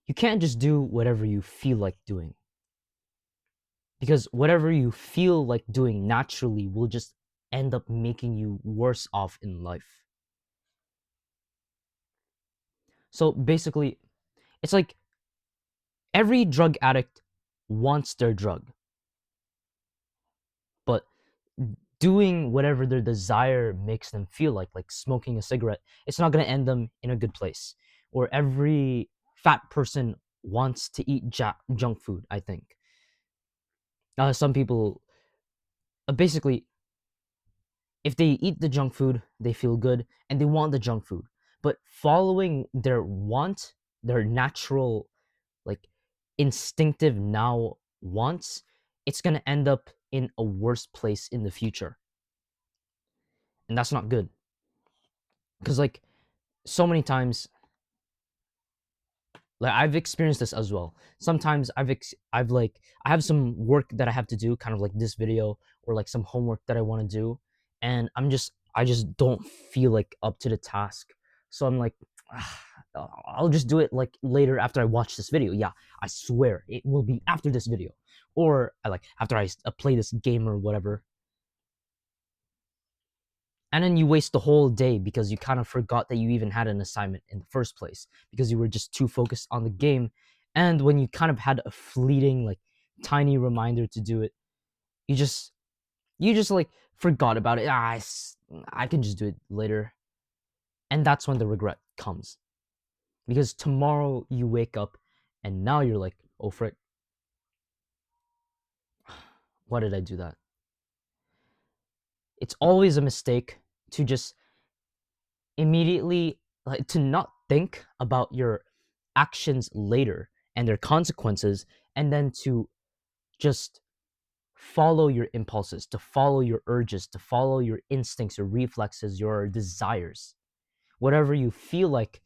you can't just do whatever you feel like doing, because whatever you feel like doing naturally will just end up making you worse off in life. So basically, it's like every drug addict wants their drug, but doing whatever their desire makes them feel like smoking a cigarette, it's not going to end them in a good place. Or every fat person wants to eat junk food, I think. Some people, basically, if they eat the junk food, they feel good and they want the junk food. But following their want, their natural, like instinctive now wants, it's going to end up in a worse place in the future. And that's not good. Because, like, so many times, like, I've experienced this as well. Sometimes I have some work that I have to do, kind of like this video, or like some homework that I want to do, and I just don't feel like up to the task. So I'm like, "Ah, I'll just do it like later after I watch this video. Yeah, I swear it will be after this video, or I like after I play this game or whatever." And then you waste the whole day because you kind of forgot that you even had an assignment in the first place because you were just too focused on the game. And when you kind of had a fleeting, like, tiny reminder to do it, you just like forgot about it. I can just do it later. And that's when the regret comes, because tomorrow you wake up and now you're like, oh frick, why did I do that? It's always a mistake to just immediately, like, to not think about your actions later and their consequences, and then to just follow your impulses, to follow your urges, to follow your instincts, your reflexes, your desires, whatever you feel like.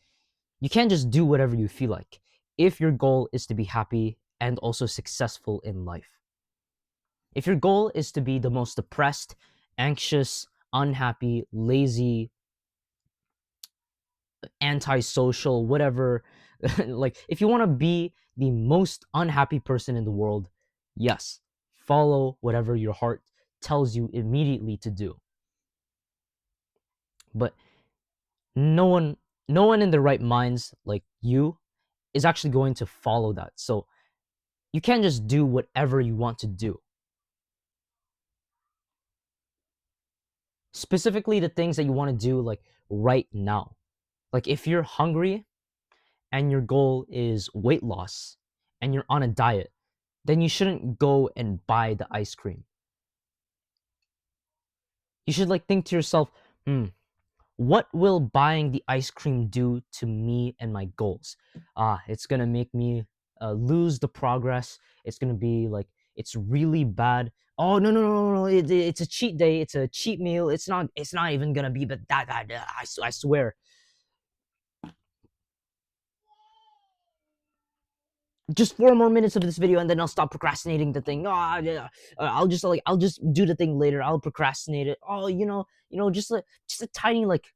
You can't just do whatever you feel like if your goal is to be happy and also successful in life. If your goal is to be the most depressed, anxious, unhappy, lazy, antisocial, whatever, like, if you want to be the most unhappy person in the world, yes, follow whatever your heart tells you immediately to do. But no one in their right minds like you is actually going to follow that. So you can't just do whatever you want to do. Specifically the things that you want to do, like, right now. Like, if you're hungry and your goal is weight loss and you're on a diet, then you shouldn't go and buy the ice cream. You should, like, think to yourself, what will buying the ice cream do to me and my goals? It's gonna make me lose the progress. It's gonna be like, it's really bad. Oh, no, no, no, no, no! It's a cheat day. It's a cheat meal. It's not. It's not even gonna be but that bad. I swear. Just 4 more minutes of this video and then I'll stop procrastinating the thing. Oh, yeah. I'll just do the thing later. I'll procrastinate it. Oh, just a tiny, like,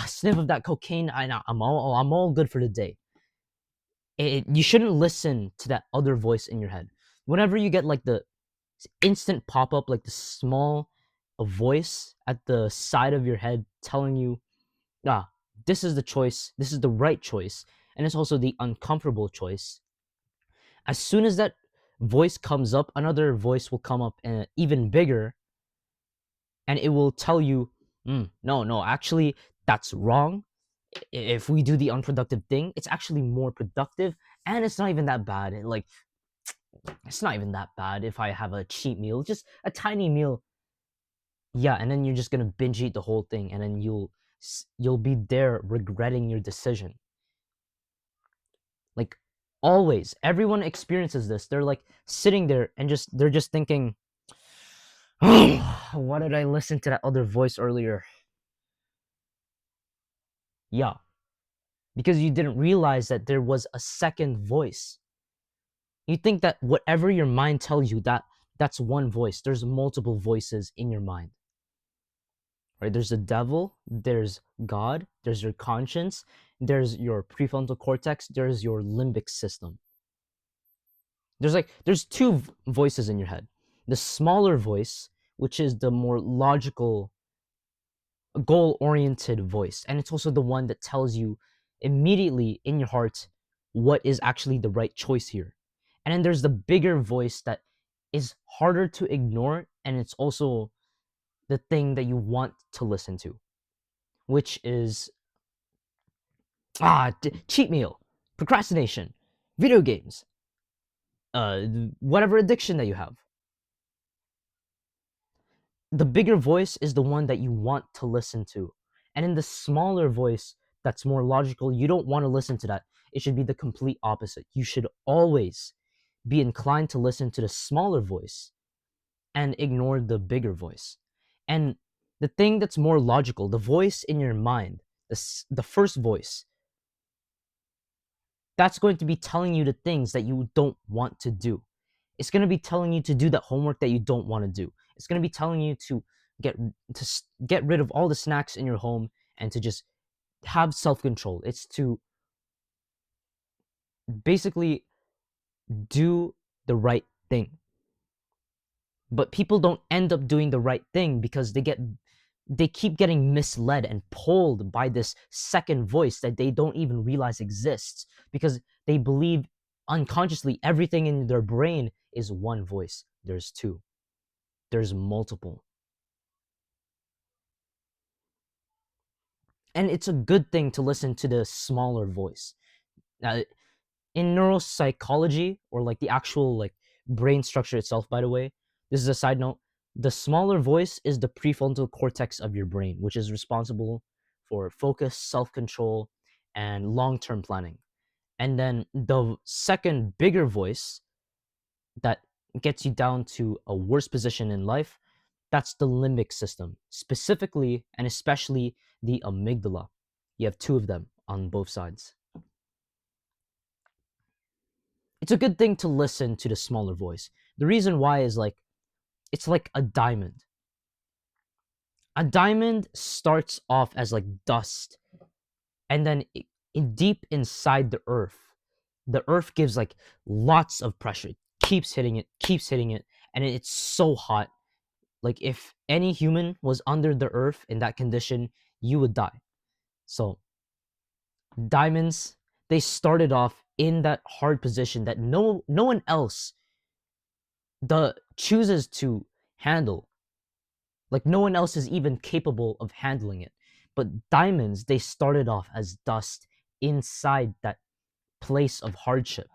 sniff of that cocaine. I know I'm all good for the day. You shouldn't listen to that other voice in your head. Whenever you get like the instant pop up, like the small voice at the side of your head telling you, ah, this is the choice. This is the right choice, and it's also the uncomfortable choice. As soon as that voice comes up, another voice will come up, and even bigger, and it will tell you, no, no, actually, that's wrong. If we do the unproductive thing, it's actually more productive, and it's not even that bad. It's not even that bad if I have a cheat meal, just a tiny meal. Yeah, and then you're just gonna binge eat the whole thing, and then you'll be there regretting your decision. Like, always, everyone experiences this. They're like sitting there and they're just thinking, why did I listen to that other voice earlier? Yeah, because you didn't realize that there was a second voice. You think that whatever your mind tells you, that's one voice. There's multiple voices in your mind. Right? There's the devil, there's God, there's your conscience, there's your prefrontal cortex, there's your limbic system. There's two voices in your head. The smaller voice, which is the more logical, goal oriented voice, and it's also the one that tells you immediately in your heart what is actually the right choice here. And then there's the bigger voice that is harder to ignore, and it's also the thing that you want to listen to, which is cheat meal, procrastination, video games, uh whatever addiction that you have. The bigger voice is the one that you want to listen to. And in the smaller voice that's more logical, you don't want to listen to that. It should be the complete opposite. You should always be inclined to listen to the smaller voice and ignore the bigger voice. And the thing that's more logical, the voice in your mind, the first voice, that's going to be telling you the things that you don't want to do. It's going to be telling you to do that homework that you don't want to do. It's going to be telling you to get get rid of all the snacks in your home and to just have self-control. It's to basically do the right thing. But people don't end up doing the right thing because they keep getting misled and pulled by this second voice that they don't even realize exists, because they believe unconsciously everything in their brain is one voice. There's two. There's multiple. And it's a good thing to listen to the smaller voice. Now, in neuropsychology, or like the actual like brain structure itself, by the way, this is a side note, the smaller voice is the prefrontal cortex of your brain, which is responsible for focus, self-control, and long-term planning. And then the second bigger voice that gets you down to a worse position in life, that's the limbic system, specifically and especially the amygdala. You have two of them on both sides. It's a good thing to listen to the smaller voice. The reason why is like, it's like a diamond. A diamond starts off as like dust, and then in deep inside the earth gives like lots of pressure. It keeps hitting it, and it's so hot. Like if any human was under the earth in that condition, you would die. So diamonds, they started off in that hard position that no one else chooses to handle. Like no one else is even capable of handling it. But diamonds, they started off as dust inside that place of hardship.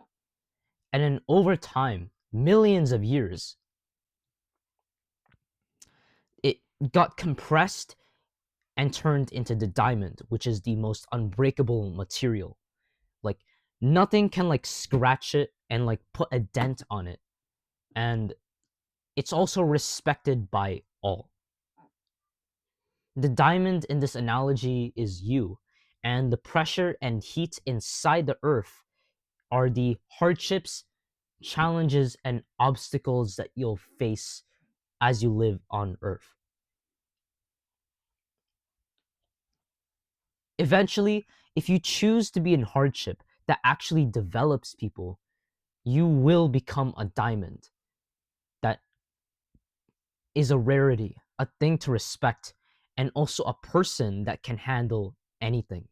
And then over time, millions of years, it got compressed and turned into the diamond, which is the most unbreakable material. Like nothing can like scratch it and like put a dent on it. And it's also respected by all. The diamond in this analogy is you, and the pressure and heat inside the earth are the hardships, challenges, and obstacles that you'll face as you live on earth. Eventually, if you choose to be in hardship that actually develops people, you will become a diamond that is a rarity, a thing to respect, and also a person that can handle anything.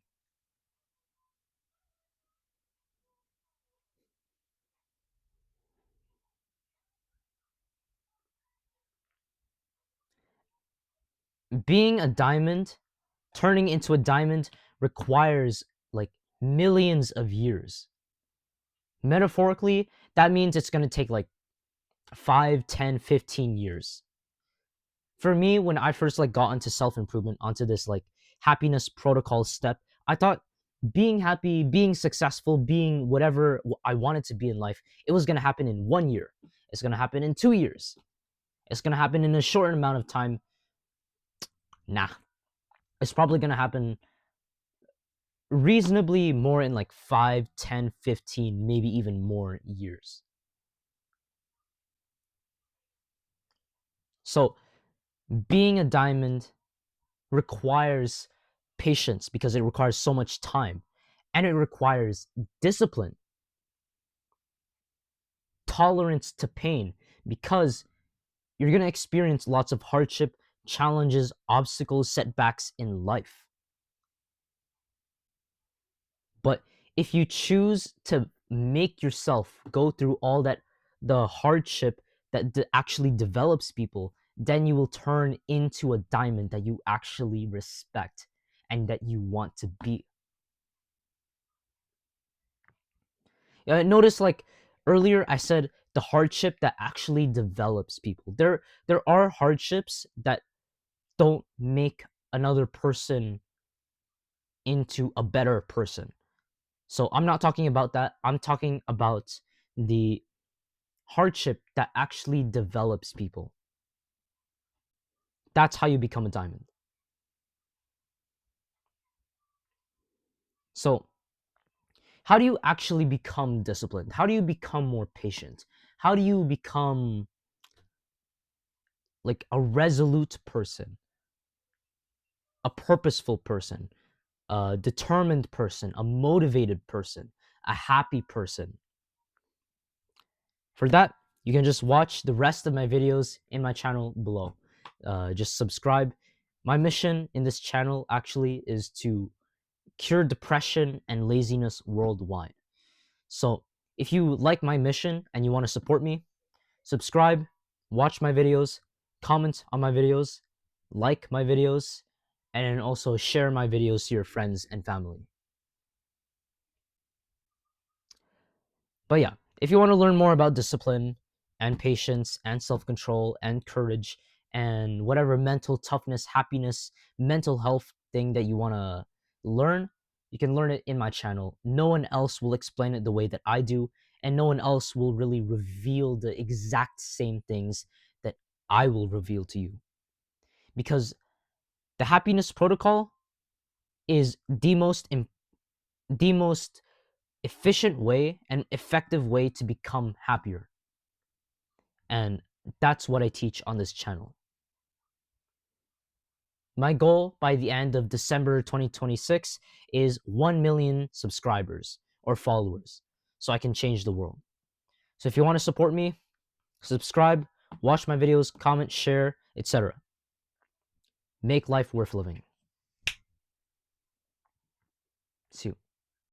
Being a diamond, turning into a diamond, requires like millions of years. Metaphorically, that means it's going to take like 5, 10, 15 years. For me, when I first like got into self-improvement, onto this like happiness protocol step, I thought being happy, being successful, being whatever I wanted to be in life, it was going to happen in 1 year. It's going to happen in 2 years. It's going to happen in a short amount of time. Nah. It's probably going to happen reasonably more in like 5, 10, 15, maybe even more years. So being a diamond requires patience because it requires so much time. and it requires discipline, tolerance to pain, because you're going to experience lots of hardship, challenges, obstacles, setbacks in life. But if you choose to make yourself go through all that, the hardship that actually develops people, then you will turn into a diamond that you actually respect and that you want to be. Notice, like earlier, I said the hardship that actually develops people. There are hardships that don't make another person into a better person. So I'm not talking about that. I'm talking about the hardship that actually develops people. That's how you become a diamond. So, how do you actually become disciplined? How do you become more patient? How do you become like a resolute person, a purposeful person, a determined person, a motivated person, a happy person? For that, you can just watch the rest of my videos in my channel below. Just subscribe. My mission in this channel actually is to cure depression and laziness worldwide. So if you like my mission and you want to support me, subscribe, watch my videos, comment on my videos, like my videos, and also share my videos to your friends and family. But yeah, if you want to learn more about discipline and patience and self-control and courage and whatever mental toughness, happiness, mental health thing that you want to learn, you can learn it in my channel. No one else will explain it the way that I do, and no one else will really reveal the exact same things that I will reveal to you. Because the happiness protocol is the most efficient way and effective way to become happier. And that's what I teach on this channel. My goal by the end of December 2026 is 1 million subscribers or followers so I can change the world. So if you want to support me, subscribe, watch my videos, comment, share, etc. Make life worth living. See you.